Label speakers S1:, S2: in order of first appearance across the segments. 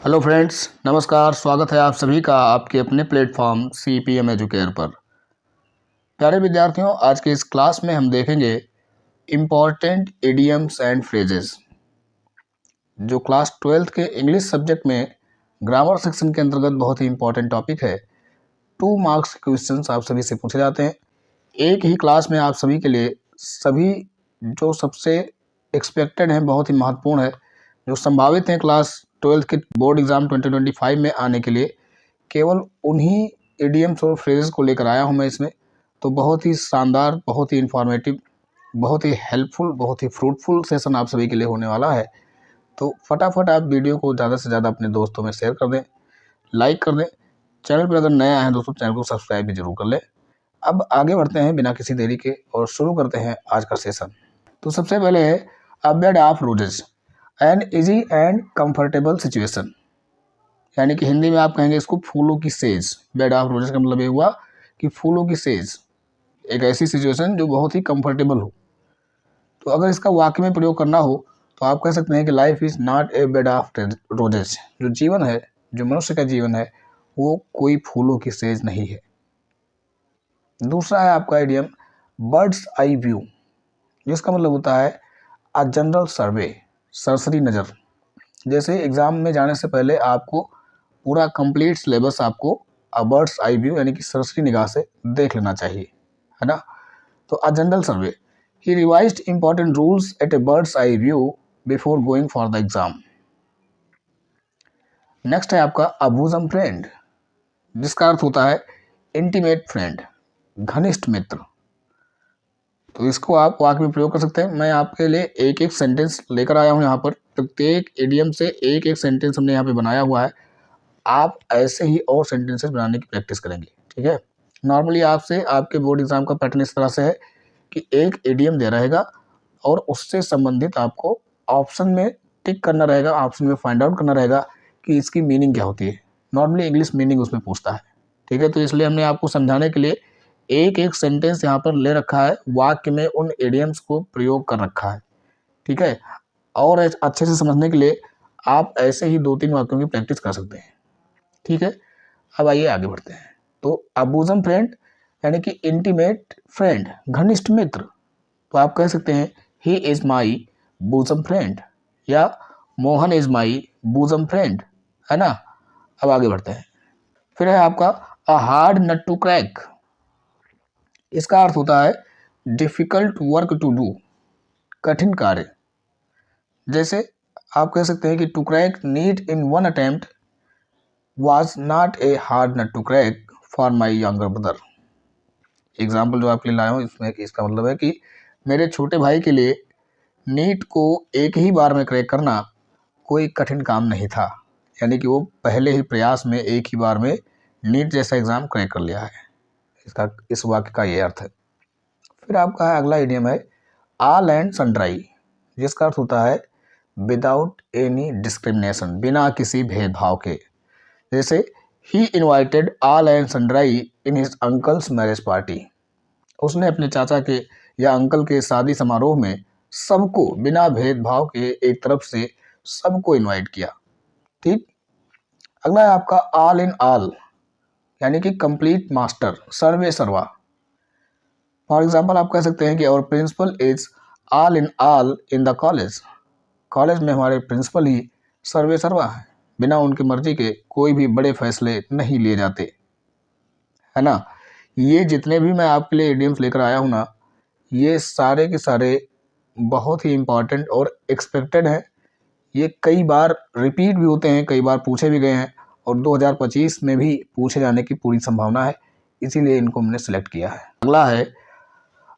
S1: Hello friends, नमस्कार। स्वागत है आप सभी का आपके अपने प्लेटफॉर्म CPM एजुकेयर पर। प्यारे विद्यार्थियों, आज के इस क्लास में हम देखेंगे इम्पॉर्टेंट इडियम्स एंड फ्रेजेस, जो क्लास 12th के इंग्लिश सब्जेक्ट में ग्रामर सेक्शन के अंतर्गत बहुत ही इंपॉर्टेंट टॉपिक है। 2 मार्क्स के क्वेश्चंस आप सभी से पूछे जाते हैं। एक ही क्लास में आप सभी के लिए सभी जो सबसे एक्सपेक्टेड हैं, बहुत ही महत्वपूर्ण है, जो संभावित हैं क्लास 12th के बोर्ड एग्ज़ाम 2025 में आने के लिए, केवल उन्हीं इडियम्स और फ्रेजेस को लेकर आया हूं मैं इसमें। तो बहुत ही शानदार, बहुत ही इंफॉर्मेटिव, बहुत ही हेल्पफुल, बहुत ही फ्रूटफुल सेशन आप सभी के लिए होने वाला है। तो फटाफट आप वीडियो को ज़्यादा से ज़्यादा अपने दोस्तों में शेयर कर दें, लाइक कर दें। चैनल पर अगर नया है दोस्तों, चैनल को सब्सक्राइब भी जरूर कर लें। अब आगे बढ़ते हैं बिना किसी देरी के और शुरू करते हैं आज का सेशन। तो सबसे पहले है a bed of roses, an easy and comfortable situation, यानी कि हिंदी में आप कहेंगे इसको फूलों की सेज। बेड ऑफ रोजेस का मतलब ये हुआ कि फूलों की सेज, एक ऐसी सिचुएशन जो बहुत ही कंफर्टेबल हो। तो अगर इसका वाक्य में प्रयोग करना हो तो आप कह सकते हैं कि life is not a bed of roses. जो जीवन है, जो मनुष्य का जीवन है, वो कोई फूलों की सेज नहीं है। दूसरा है आपका इडियम बर्ड्स आई व्यू, जिसका मतलब होता है अ जनरल सर्वे, सरसरी नज़र। जैसे एग्जाम में जाने से पहले आपको पूरा कंप्लीट सिलेबस आपको अ बर्ड्स आई व्यू यानी कि सरसरी निगाह से देख लेना चाहिए, है ना। तो a general survey, he revised important rules at a bird's eye view before going for the exam. Next है आपका अ बूजम फ्रेंड, जिसका अर्थ होता है इंटीमेट फ्रेंड, घनिष्ठ मित्र। तो इसको आप वाक्य में प्रयोग कर सकते हैं। मैं आपके लिए एक एक सेंटेंस लेकर आया हूँ यहाँ पर। प्रत्येक इडियम से एक एक सेंटेंस हमने यहाँ पे बनाया हुआ है। आप ऐसे ही और सेंटेंसेस बनाने की प्रैक्टिस करेंगे, ठीक है। नॉर्मली आपसे आपके बोर्ड एग्जाम का पैटर्न इस तरह से है कि एक इडियम दे रहेगा और उससे संबंधित आपको ऑप्शन में टिक करना रहेगा, ऑप्शन में फाइंड आउट करना रहेगा कि इसकी मीनिंग क्या होती है। नॉर्मली इंग्लिश मीनिंग उसमें पूछता है, ठीक है। तो इसलिए हमने आपको समझाने के लिए एक एक सेंटेंस यहाँ पर ले रखा है, वाक्य में उन इडियम्स को प्रयोग कर रखा है, ठीक है। और अच्छे से समझने के लिए आप ऐसे ही 2-3 वाक्यों की प्रैक्टिस कर सकते हैं, ठीक है। अब आइए आगे बढ़ते हैं। तो अ बूजम फ्रेंड यानी कि इंटीमेट फ्रेंड, घनिष्ठ मित्र। तो आप कह सकते हैं he is my bosom friend या Mohan is my bosom friend, है ना। अब आगे बढ़ते हैं। फिर है आपका a hard nut to crack, इसका अर्थ होता है डिफिकल्ट वर्क टू डू, कठिन कार्य। जैसे आप कह सकते हैं कि to crack NEET in one attempt was not a hard nut to crack for my younger brother। Example जो आपके लिए लाया हूँ इसमें इसका मतलब है कि मेरे छोटे भाई के लिए नीट को एक ही बार में क्रैक करना कोई कठिन काम नहीं था, यानी कि वो पहले ही प्रयास में एक ही बार में नीट जैसा एग्ज़ाम क्रैक कर लिया है। इसका इस वाक्य का ये अर्थ है। फिर आपका है अगला इडियम है ऑल एंड सन्ड्राई, जिसका अर्थ होता है विदाउट एनी डिस्क्रिमिनेशन, बिना किसी भेदभाव के। जैसे he invited all and sundry in his uncle's marriage party, उसने अपने चाचा के या अंकल के शादी समारोह में सबको बिना भेदभाव के एक तरफ से सबको इनवाइट किया, ठीक। अगला है आपका ऑल इन ऑल, यानी कि कंप्लीट मास्टर, सर्वे सर्वा। फॉर एग्जाम्पल आप कह सकते हैं कि our principal is all in the college, college में हमारे प्रिंसिपल ही सर्वे सर्वा है, बिना उनकी मर्जी के कोई भी बड़े फैसले नहीं लिए जाते, है ना। ये जितने भी मैं आपके लिए इडियम्स लेकर आया हूँ ना, ये सारे के सारे बहुत ही इम्पॉर्टेंट और एक्सपेक्टेड हैं। ये कई बार रिपीट भी होते हैं, कई बार पूछे भी गए हैं और 2025 में भी पूछे जाने की पूरी संभावना है, इसीलिए इनको हमने सेलेक्ट किया है। अगला है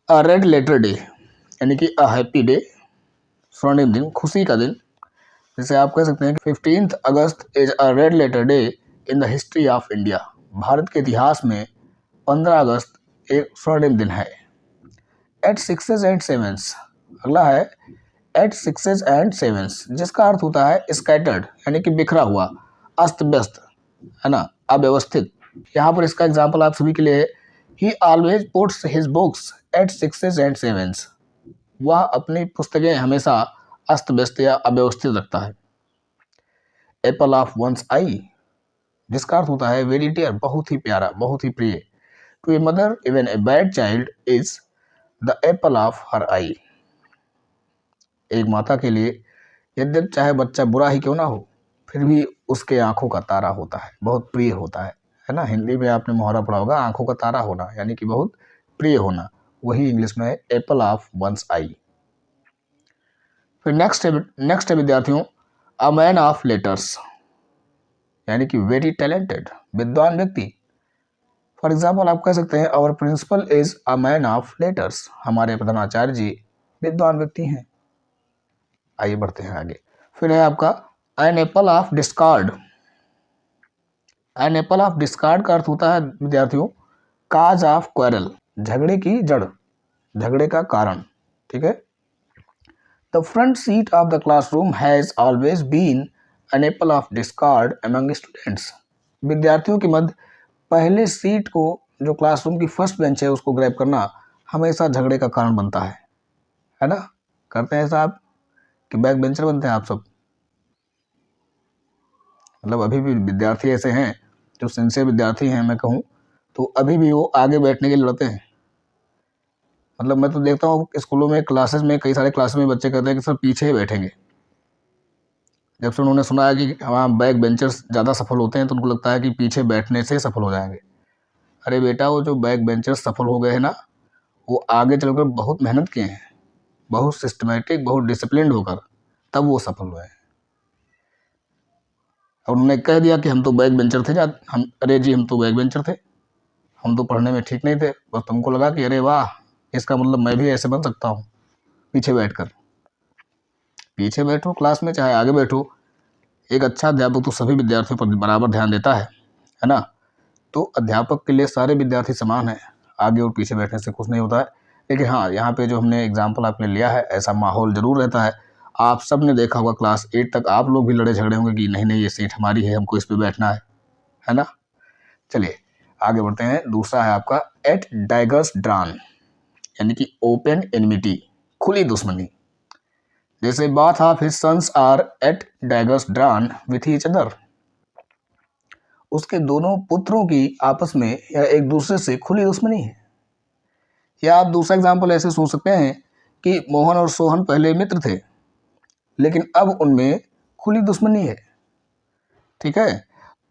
S1: अ रेड लेटर डे, यानी कि अ हैप्पी डे, स्वर्णिम दिन, खुशी का दिन। जैसे आप कह सकते हैं कि 15 August is a red letter day in the history of India, Bharat के इतिहास में 15 अगस्त एक स्वर्णिम दिन है। एट सिक्सेस एंड सेवेंस, अगला है एट सिक्सेस एंड सेवेंस, जिसका अर्थ होता है स्कैटर्ड, यानी कि बिखरा हुआ, अस्त व्यस्त, है ना, अव्यवस्थित। यहाँ पर इसका एग्जाम्पल आप सभी के लिए है ही always puts his books at sixes and sevens, वह अपनी पुस्तकें हमेशा अस्त व्यस्त या अव्यवस्थित रखता है। एप्पल ऑफ वंस आई, जिसका अर्थ होता है वेरी डियर, बहुत ही प्यारा, बहुत ही प्रिय। To a mother even a bad child is the apple of her eye. एक माता के लिए यद्यपि चाहे बच्चा बुरा ही क्यों ना हो, फिर भी उसके आंखों का तारा होता है, बहुत प्रिय होता है ना। हिंदी में आपने मुहावरा पढ़ा होगा, आंखों का तारा होना, यानी कि बहुत प्रिय होना, वही इंग्लिश में है एप्पल ऑफ वंस आई। फिर नेक्स्ट है विद्यार्थियों, अ मैन ऑफ लेटर्स, यानी कि वेरी टैलेंटेड, विद्वान व्यक्ति। फॉर एग्जाम्पल आप कह सकते हैं our principal is a man of letters, हमारे प्रधानाचार्य जी विद्वान व्यक्ति हैं। आइए बढ़ते हैं आगे। फिर है आपका an apple of discard. An apple of discard का अर्थ होता है विद्यार्थियों काज ऑफ क्वेरल, झगड़े की जड़, झगड़े का कारण। ठीक है। The front seat of the classroom has always been an apple of discard among students. विद्यार्थियों के मध्य पहले सीट को, जो क्लासरूम की फर्स्ट बेंच है, उसको ग्रैब करना हमेशा झगड़े का कारण बनता है ना। करते हैं ऐसा आप कि बैक बेंचर बनते हैं आप सब? मतलब अभी भी विद्यार्थी ऐसे हैं जो सिंसियर विद्यार्थी हैं, मैं कहूँ तो अभी भी वो आगे बैठने के लिए लड़ते हैं। मतलब मैं तो देखता हूँ स्कूलों में, क्लासेस में, कई सारे क्लासेस में बच्चे कहते हैं कि सर पीछे ही बैठेंगे। जब से उन्होंने सुना है कि वहाँ बैक बेंचर्स ज़्यादा सफल होते हैं, तो उनको लगता है कि पीछे बैठने से सफल हो जाएंगे। अरे बेटा, वो जो बैक बेंचर्स सफल हो गए हैं ना, वो आगे चलकर बहुत मेहनत किए हैं, बहुत सिस्टमेटिक, बहुत डिसिप्लिन होकर तब वो सफल हुए हैं। और उन्होंने कह दिया कि हम तो बैक बेंचर थे, अरे जी हम तो बैक बेंचर थे, हम तो पढ़ने में ठीक नहीं थे, बस तुमको लगा कि अरे वाह, इसका मतलब मैं भी ऐसे बन सकता हूँ पीछे बैठकर। पीछे बैठो क्लास में, चाहे आगे बैठो, एक अच्छा अध्यापक तो सभी विद्यार्थियों पर बराबर ध्यान देता है ना। तो अध्यापक के लिए सारे विद्यार्थी समान हैं, आगे और पीछे बैठने से कुछ नहीं होता है। लेकिन हाँ, यहाँ पे जो हमने एग्जाम्पल आपने लिया है, ऐसा माहौल जरूर रहता है। आप सब ने देखा होगा क्लास 8 तक आप लोग भी लड़े झगड़े होंगे कि नहीं नहीं ये सीट हमारी है, हमको इस पे बैठना है ना। चलिए आगे बढ़ते हैं। दूसरा है आपका एट डाइगर्स ड्रान, यानी कि ओपन एनिमिटी, खुली दुश्मनी। जैसे both of his sons are at daggers drawn with each other, उसके दोनों पुत्रों की आपस में या एक दूसरे से खुली दुश्मनी है। या आप दूसरा एग्जाम्पल ऐसे सोच सकते हैं कि मोहन और सोहन पहले मित्र थे, लेकिन अब उनमें खुली दुश्मनी है। ठीक है।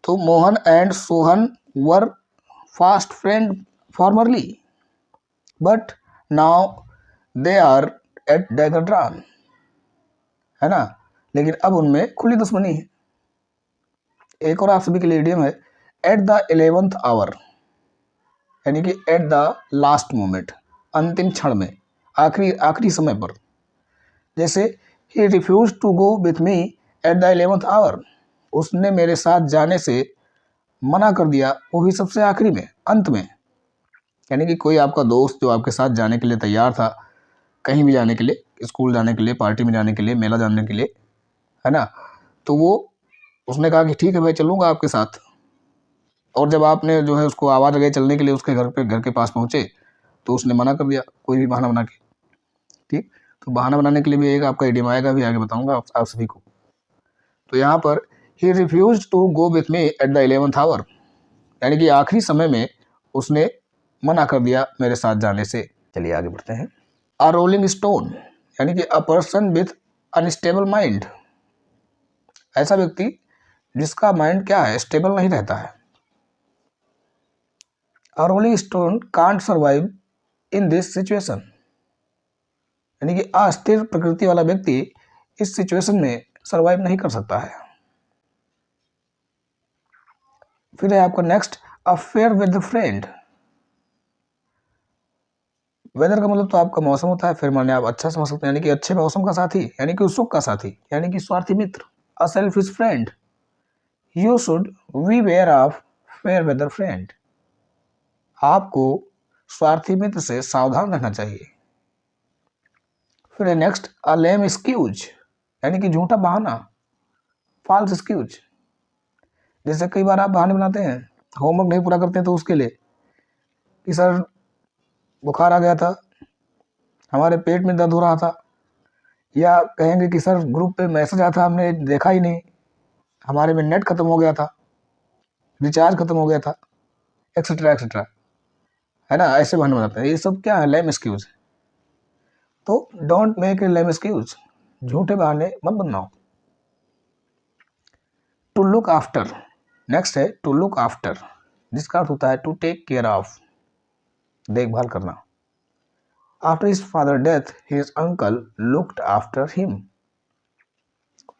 S1: तो Mohan and Sohan were fast friend formerly, but now they are at dagger drawn, है ना। लेकिन अब उनमें खुली दुश्मनी है। एक और आप सभी के लिए इडियम है एट द 11th आवर, यानी कि एट द लास्ट मोमेंट, अंतिम क्षण में, आखिरी समय पर। जैसे he refuse to go with me at the 11th hour, उसने मेरे साथ जाने से मना कर दिया, वो भी सबसे आखिरी में, अंत में। यानी कि कोई आपका दोस्त जो आपके साथ जाने के लिए तैयार था, कहीं भी जाने के लिए, स्कूल जाने के लिए, पार्टी में जाने के लिए, मेला जाने के लिए, है ना, तो वो उसने कहा कि ठीक है भाई चलूँगा आपके साथ। और जब आपने जो है उसको आवाज़ लगाई चलने के लिए, उसके घर के पास पहुँचे, तो उसने मना कर दिया कोई भी बहाना बना के। ठीक, तो बहाना बनाने के लिए भी एक आपका इडियम आएगा, भी आगे बताऊंगा आप सभी को। तो यहाँ पर he refuse to go with me at the 11th hour, यानी कि आखिरी समय में उसने मना कर दिया मेरे साथ जाने से। चलिए आगे बढ़ते हैं। अ रोलिंग स्टोन, यानी कि a person with unstable mind, ऐसा व्यक्ति जिसका माइंड क्या है, स्टेबल नहीं रहता है। A rolling stone can't survive in this situation, यानी कि अस्थिर प्रकृति वाला व्यक्ति इस सिचुएशन में सर्वाइव नहीं कर सकता है। फिर है आपका next affair with friend. Weather का मतलब तो आपका मौसम होता है, फिर माने आप अच्छा समझ सकते हैं, यानी कि अच्छे मौसम का साथी, यानी कि उत्सुक का साथी, यानी कि स्वार्थी मित्र। A selfish friend, you should beware of fair weather friend, आपको स्वार्थी मित्र से सावधान रहना चाहिए। फिर है नेक्स्ट अ लेम एक्सक्यूज, यानी कि झूठा बहाना, फॉल्स एक्सक्यूज। जैसे कई बार आप बहाने बनाते हैं, होमवर्क नहीं पूरा करते हैं तो उसके लिए कि सर बुखार आ गया था, हमारे पेट में दर्द हो रहा था, या कहेंगे कि सर ग्रुप पे मैसेज आया था हमने देखा ही नहीं, हमारे में नेट खत्म हो गया था, रिचार्ज खत्म हो गया था, एक्सेट्रा एक्सेट्रा, है ना, ऐसे बहाने बनाते हैं। ये सब क्या है, लेम एक्सक्यूज। तो don't make a lame excuse, झूठे बहाने मत बनाओ। टू लुक आफ्टर, नेक्स्ट है टू लुक आफ्टर, जिसका अर्थ होता है टू टेक केयर ऑफ, देखभाल करना। After his father death his uncle looked after him,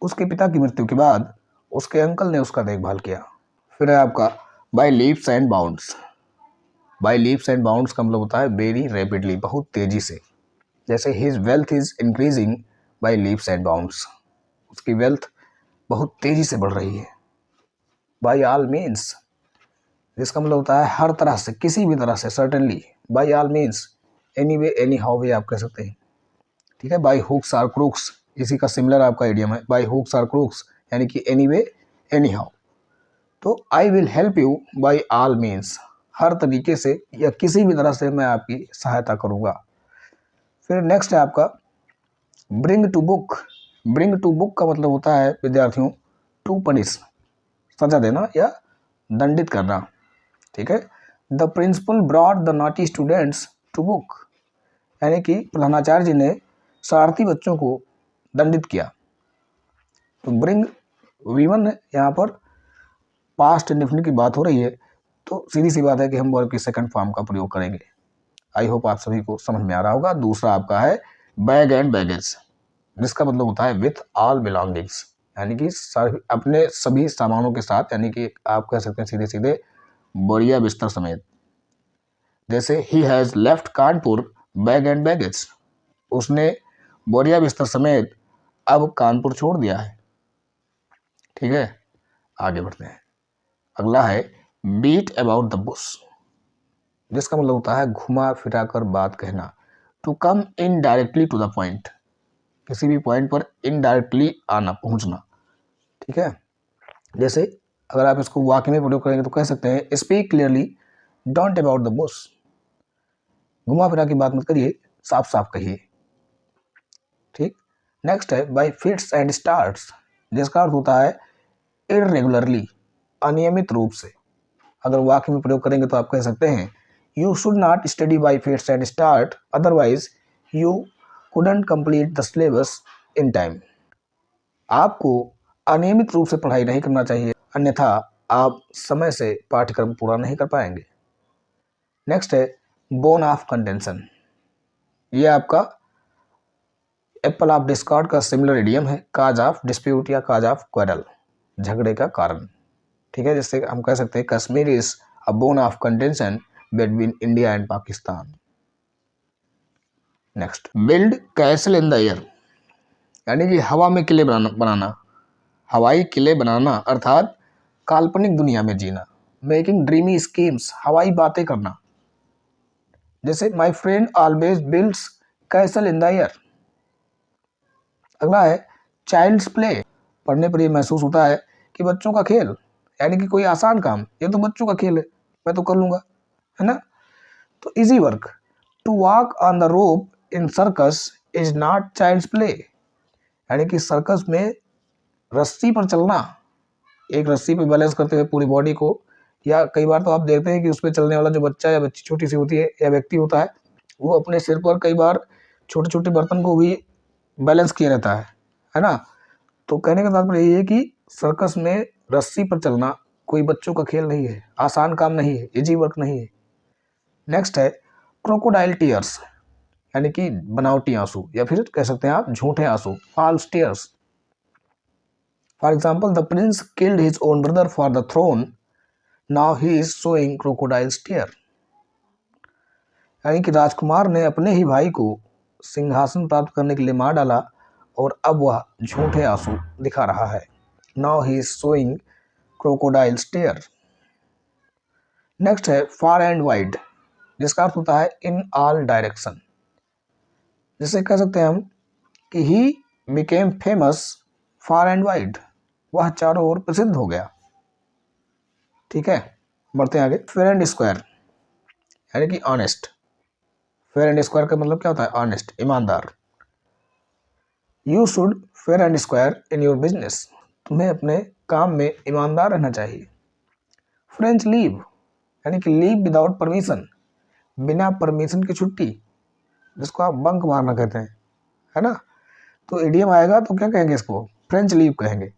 S1: उसके पिता की मृत्यु के बाद उसके अंकल ने उसका देखभाल किया। फिर है आपका by leaps and bounds. By leaps and bounds का मतलब होता है वेरी रैपिडली, बहुत तेजी से। जैसे his wealth is increasing by leaps and bounds, उसकी वेल्थ बहुत तेजी से बढ़ रही है। बाय ऑल मीन्स, जिसका मतलब होता है हर तरह से, किसी भी तरह से, certainly. By all means any way any how भी आप कह सकते हैं, ठीक है। बाय हुक्स आर क्रूक्स, इसी का सिमिलर आपका इडियम है, बाय हुक्स आर क्रूक्स, यानी कि एनी वे एनी हाउ। तो I will help you by all means, हर तरीके से या किसी भी तरह से मैं आपकी सहायता करूंगा। फिर नेक्स्ट है आपका bring to book. Bring to book का मतलब होता है विद्यार्थियों टू पनिश, सजा देना या दंडित करना, ठीक है। The principal brought the naughty students to book, यानी कि प्रधानाचार्य जी ने शरारती बच्चों को दंडित किया। तो ब्रिंग V1 यहाँ पर पास्ट इंडेफिनिट की बात हो रही है, तो सीधी सी बात है कि हम वर्ब की सेकंड फॉर्म का प्रयोग करेंगे। आई होप आप सभी को समझ में आ रहा होगा। दूसरा आपका है बैग एंड बैगेज, जिसका मतलब होता है विथ ऑल बिलोंगिंग्स, यानी कि अपने सभी सामानों के साथ, यानी कि आप कह सकते हैं सीधे सीधे बोरिया बिस्तर समेत। जैसे he has left Kanpur bag and baggage, उसने बोरिया बिस्तर समेत अब कानपुर छोड़ दिया है, ठीक है। आगे बढ़ते हैं। अगला है बीट अबाउट द बुश, जिसका मतलब होता है घुमा फिरा कर बात कहना। To come indirectly to the point, किसी भी पॉइंट पर इनडायरेक्टली आना, पहुंचना, ठीक है। जैसे अगर आप इसको वाक्य में प्रयोग करेंगे तो कह सकते हैं speak clearly don't about the Bush, घुमा फिरा की बात मत करिए, साफ साफ कहिए, ठीक। नेक्स्ट है बाय फिट्स एंड स्टार्ट्स, जिसका अर्थ होता है इरेगुलरली, अनियमित रूप से। अगर वाक्य में प्रयोग करेंगे तो आप कह सकते हैं you should not study bye fits and start otherwise you couldn't complete the syllabus in time, आपको अनियमित रूप से पढ़ाई नहीं करना चाहिए, अन्यथा आप समय से पाठ्यक्रम पूरा नहीं कर पाएंगे। नेक्स्ट है बोन ऑफ कंटेंशन, ये आपका एप्पल ऑफ डिस्कॉर्ड का सिमिलर इडियम है, काज ऑफ डिस्प्यूट या काज ऑफ क्वेरल, झगड़े का कारण, ठीक है। जिससे हम कह सकते हैं Kashmir is a bone of contention between India and Pakistan. Next build castle in the air, यानी कि हवा में किले बनाना, हवाई किले बनाना अर्थात काल्पनिक दुनिया में जीना। मेकिंग ड्रीमी स्कीम्स, हवाई बातें करना। जैसे my friend always builds castle in the air. अगला है चाइल्ड्स प्ले, पढ़ने पर यह महसूस होता है कि बच्चों का खेल, यानी कि कोई आसान काम, ये तो बच्चों का खेल है, मैं तो कर लूंगा, है ना। तो easy work, to walk on the rope in circus is not child's play, यानी कि सर्कस में रस्सी पर चलना, एक रस्सी पर बैलेंस करते हुए पूरी बॉडी को, या कई बार तो आप देखते हैं कि उस पर चलने वाला जो बच्चा या बच्ची छोटी सी होती है या व्यक्ति होता है, वो अपने सिर पर कई बार छोटे छोटे बर्तन को भी बैलेंस किया रहता है ना। तो कहने का तात्पर्य यही है कि सर्कस में रस्सी पर चलना कोई बच्चों का खेल नहीं है, आसान काम नहीं है, इजी वर्क नहीं है। नेक्स्ट है क्रोकोडाइल टीयर्स, यानी कि बनावटी आंसू, या फिर कह सकते हैं आप झूठे आंसू, false tears. For example the prince killed his own brother for the throne, now he is showing crocodiles tear, यानी कि राजकुमार ने अपने ही भाई को सिंहासन प्राप्त करने के लिए मार डाला और अब वह झूठे आंसू दिखा रहा है। Now he is showing crocodiles tear. Next है फार एंड वाइड, जिसका अर्थ होता है इन ऑल डायरेक्शन। जिसे कह सकते हैं हम कि he became famous far and wide, वह चारों ओर प्रसिद्ध हो गया, ठीक है। बढ़ते हैं आगे। फेयर एंड स्क्वायर, यानी कि ऑनेस्ट। फेयर एंड स्क्वायर का मतलब क्या होता है, ऑनेस्ट, ईमानदार। You should fair and square in your business, तुम्हें अपने काम में ईमानदार रहना चाहिए। फ्रेंच लीव यानी कि लीव विदाउट परमिशन, बिना परमिशन की छुट्टी, जिसको आप बंक मारना कहते हैं, है ना। तो इडियम आएगा तो क्या कहेंगे इसको, फ्रेंच लीव कहेंगे।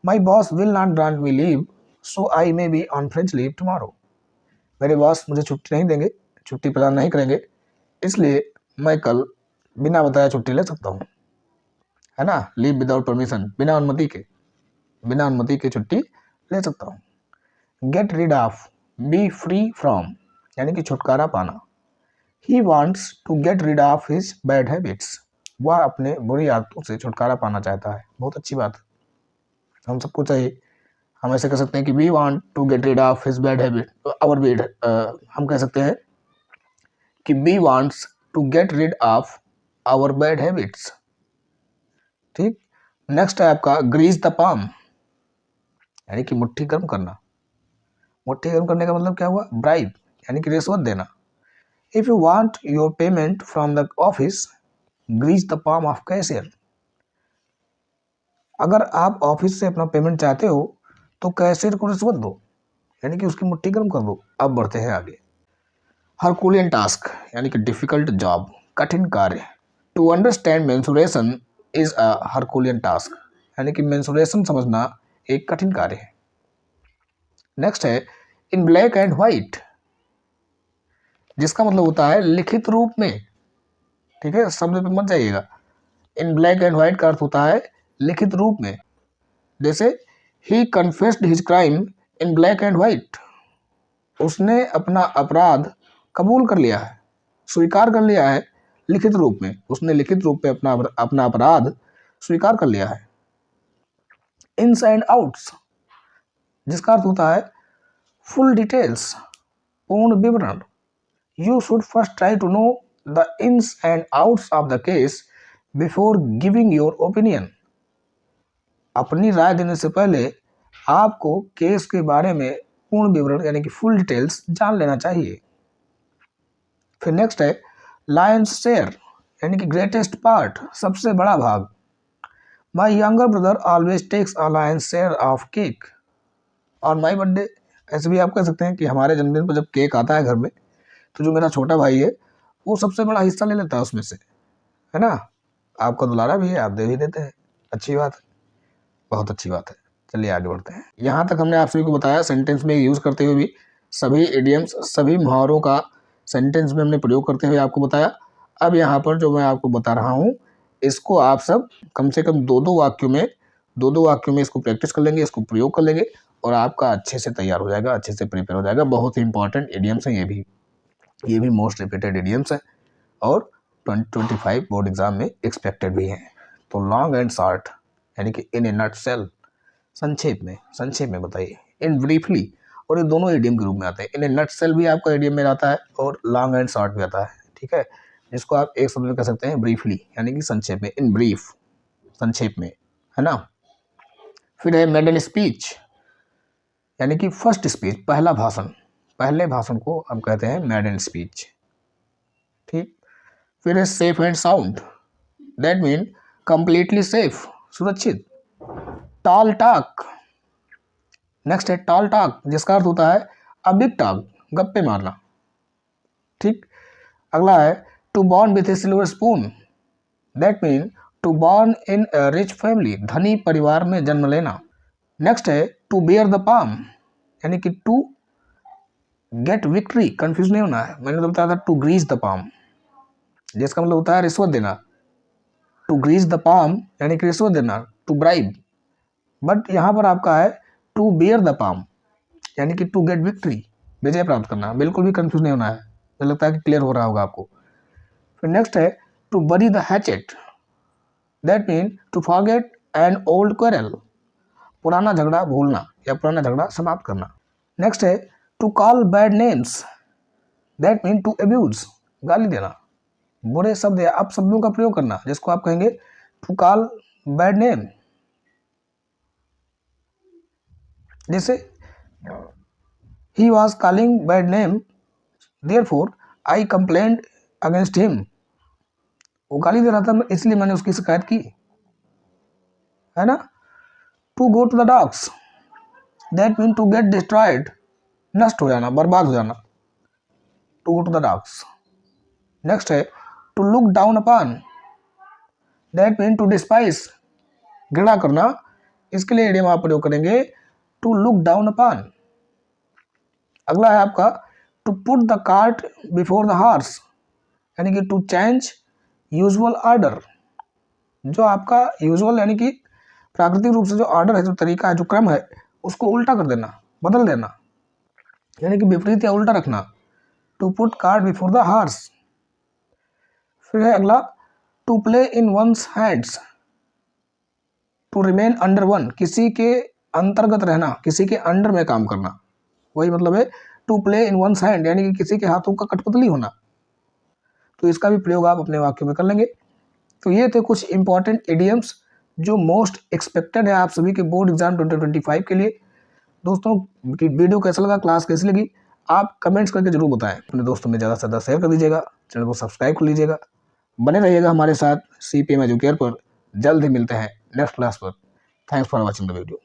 S1: My boss will not grant me leave so I may be on French leave tomorrow. मेरे बॉस मुझे छुट्टी नहीं देंगे, छुट्टी प्रदान नहीं करेंगे, इसलिए मैं कल बिना बताए छुट्टी ले सकता हूँ, है ना। लीव विदाउट परमिशन, बिना अनुमति के छुट्टी ले सकता हूँ। Get rid of, be free from यानी कि छुटकारा पाना। He wants to get rid of his bad habits, वह अपने बुरी आदतों से छुटकारा पाना चाहता है। बहुत अच्छी बात है, हम सबको चाहिए। हम ऐसे कह सकते हैं कि we want to get rid of his bad habit, our bad, हम कह सकते हैं कि we wants to get rid of our bad habits. ठीक, नेक्स्ट है आपका ग्रीस द पाम यानी कि मुट्ठी गर्म करना। मुट्ठी गर्म करने का मतलब क्या हुआ, ब्राइब यानी कि रिश्वत देना। If you want your payment from the office grease the palm of cashier, अगर आप ऑफिस से अपना पेमेंट चाहते हो तो कैशियर को रिश्वत दो यानी कि उसकी मुट्ठी गर्म कर दो। अब बढ़ते हैं आगे। हरकुलियन टास्क यानी कि डिफिकल्ट जॉब, कठिन कार्य। To understand mensuration is a herculean task यानी कि मेंसुरेशन समझना एक कठिन कार्य है। नेक्स्ट है इन ब्लैक एंड व्हाइट, जिसका मतलब होता है लिखित रूप में। ठीक है, शब्द पे मत जाइएगा। इन ब्लैक एंड व्हाइट का अर्थ होता है लिखित रूप में। जैसे he confessed his crime in black and white, उसने अपना अपराध कबूल कर लिया है, स्वीकार कर लिया है लिखित रूप में। उसने लिखित रूप में अपना अपराध स्वीकार कर लिया है। इन्स एंड आउट्स, जिसका अर्थ होता है फुल डिटेल्स, पूर्ण विवरण। You should first try to know the ins and outs of the case before giving your opinion. अपनी राय देने से पहले आपको केस के बारे में पूर्ण विवरण यानी कि फुल डिटेल्स जान लेना चाहिए। फिर नेक्स्ट है लायंस शेयर यानी कि ग्रेटेस्ट पार्ट, सबसे बड़ा भाग। My younger brother always takes a lion's share of cake on my birthday. ऐसे भी आप कह सकते हैं कि हमारे जन्मदिन पर जब केक आता है घर में, तो जो मेरा छोटा भाई है वो सबसे बड़ा हिस्सा ले लेता है उसमें से, है ना। आपका दुलारा भी है, आप दे भी देते हैं, अच्छी बात है, बहुत अच्छी बात है। चलिए आगे बढ़ते हैं। यहाँ तक हमने आप सभी को बताया सेंटेंस में यूज़ करते हुए भी सभी इडियम्स, सभी मुहावरों का सेंटेंस में हमने प्रयोग करते हुए आपको बताया। अब यहाँ पर जो मैं आपको बता रहा हूँ, इसको आप सब कम से कम दो दो वाक्यों में इसको प्रैक्टिस कर लेंगे, इसको प्रयोग कर लेंगे और आपका अच्छे से तैयार हो जाएगा, अच्छे से प्रिपेयर हो जाएगा। बहुत ही इंपॉर्टेंट इडियम्स हैं ये भी मोस्ट रिपीटेड इडियम्स हैं और 2025 बोर्ड एग्जाम में एक्सपेक्टेड भी हैं। तो लॉन्ग एंड शॉर्ट यानी कि इन ए नटसेल, संक्षेप में बताइए। इन ब्रीफली, और ये दोनों इडियम के रूप में आते हैं। इन ए नटसेल भी आपका इडियम में आता है और लॉन्ग एंड शॉर्ट भी आता है। ठीक है, जिसको आप एक शब्द में कह सकते हैं ब्रीफली यानी कि संक्षेप में, इन ब्रीफ, संक्षेप में, है ना। फिर है मेडन स्पीच यानी कि फर्स्ट स्पीच, पहला भाषण। पहले भाषण को हम कहते हैं मेडन स्पीच। ठीक, फिर है safe and sound, that mean completely safe, सुरक्षित। टॉल टॉक, नेक्स्ट है टॉल टॉक, जिसका अर्थ होता है अ बिग टॉक, गप्पे मारना। ठीक, अगला है to born with a silver spoon, that mean to born in a rich family, धनी परिवार में जन्म लेना। नेक्स्ट है टू बेयर द पाम यानी कि टू गेट विक्ट्री, कंफ्यूज नहीं होना है। मैंने तो बताया था टू ग्रीस द पाम, जिसका मतलब होता है रिश्वत देना। टू ग्रीस द पाम यानी कि रिश्वत देना, टू ब्राइब। बट यहाँ पर आपका है टू बेयर द पाम यानी कि टू गेट विक्ट्री, विजय प्राप्त करना। बिल्कुल भी कंफ्यूज नहीं होना है, मुझे लगता है कि क्लियर हो रहा होगा आपको। फिर नेक्स्ट है to bury the hatchet, that mean to forget an old quarrel, पुराना झगड़ा भूलना या पुराना झगड़ा समाप्त करना। नेक्स्ट है to call bad names, that mean to abuse, गाली देना, बुरे शब्द या अपशब्दों का प्रयोग करना, जिसको आप कहेंगे टू कॉल बैड नेम। जैसे he was calling bad name therefore I complaint against him, वो गाली दे रहा था इसलिए मैंने उसकी शिकायत की, है ना। To go to the dogs, that mean to get destroyed, नष्ट हो जाना, बर्बाद हो जाना, to go to the dogs. Next है to look down upon, that mean to despise, घृणा करना, इसके लिए इडियम आप प्रयोग करेंगे टू लुक डाउन अपॉन। अगला है आपका to put the cart before the horse, यानी कि टू चेंज यूजुअल ऑर्डर, जो आपका यूजुअल यानी कि प्राकृतिक रूप से जो ऑर्डर है, जो तरीका है, जो क्रम है, उसको उल्टा कर देना, बदल देना, यानी कि विपरीत या उल्टा रखना, to put cart before the horse. फिर है अगला to play in one's hands, to remain under one, किसी के अंतर्गत रहना, किसी के अंडर में काम करना, वही मतलब है to play in one's hand, यानी कि किसी के हाथों का कठपुतली होना। तो इसका भी प्रयोग आप अपने वाक्यों में कर लेंगे। तो ये थे कुछ इंपॉर्टेंट इडियम्स जो मोस्ट एक्सपेक्टेड है आप सभी के बोर्ड एग्जाम 2025 के लिए। दोस्तों वीडियो कैसा लगा, क्लास कैसी लगी, आप कमेंट्स करके जरूर बताएं। अपने दोस्तों में ज़्यादा से ज़्यादा शेयर कर दीजिएगा, चैनल को सब्सक्राइब कर लीजिएगा, बने रहिएगा हमारे साथ CPM एजुकेयर पर। जल्द ही मिलते हैं नेक्स्ट क्लास पर। Thanks for watching the video.